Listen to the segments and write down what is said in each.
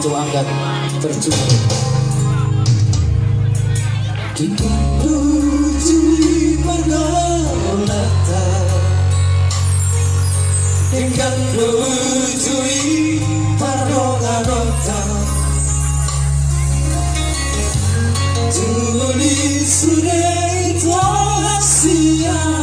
Cowok angkat terjun kita rujui pergolata dengan rujui pergolata tulis sudah itu hasia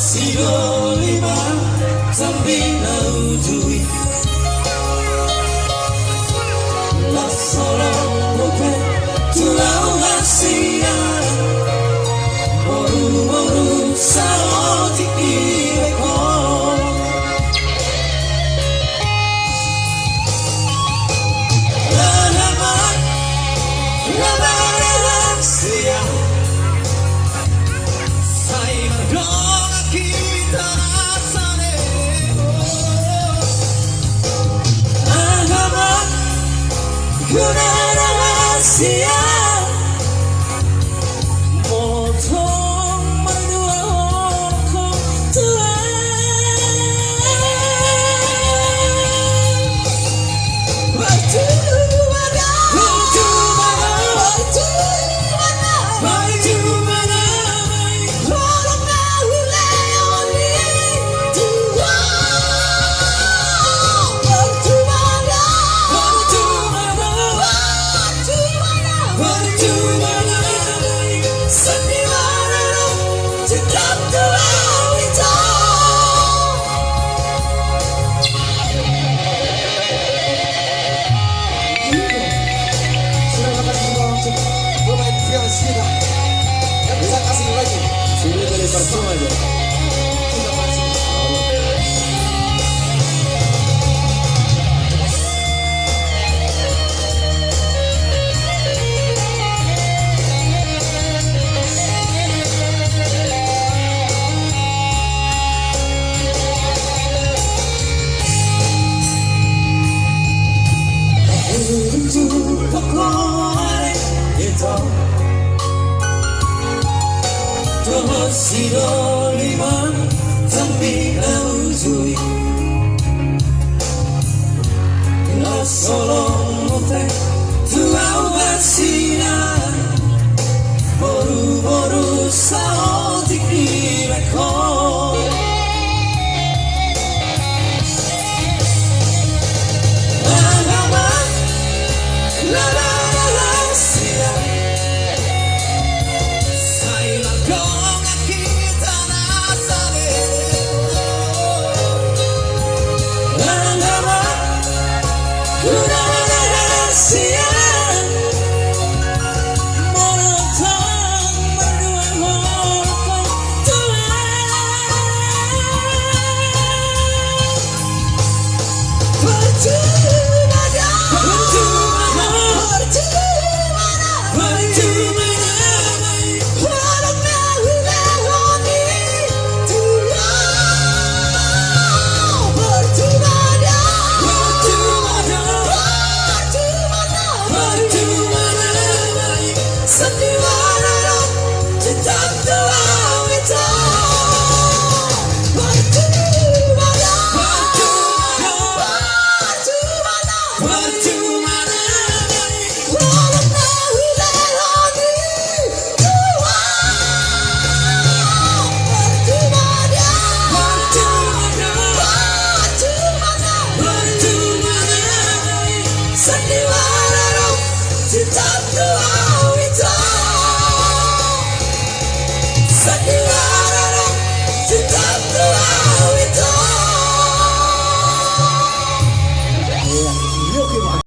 si dolima sampai naujui la solo open tulau hasia moru moru sao tikireko lahaman lahaman hasia Kuna rahasia motong berdua kau tua sudah dari percuma aja. Si dolima sampai naujui la solo te tuau hasina boru boru sao tikireko lama la la la sia Sunday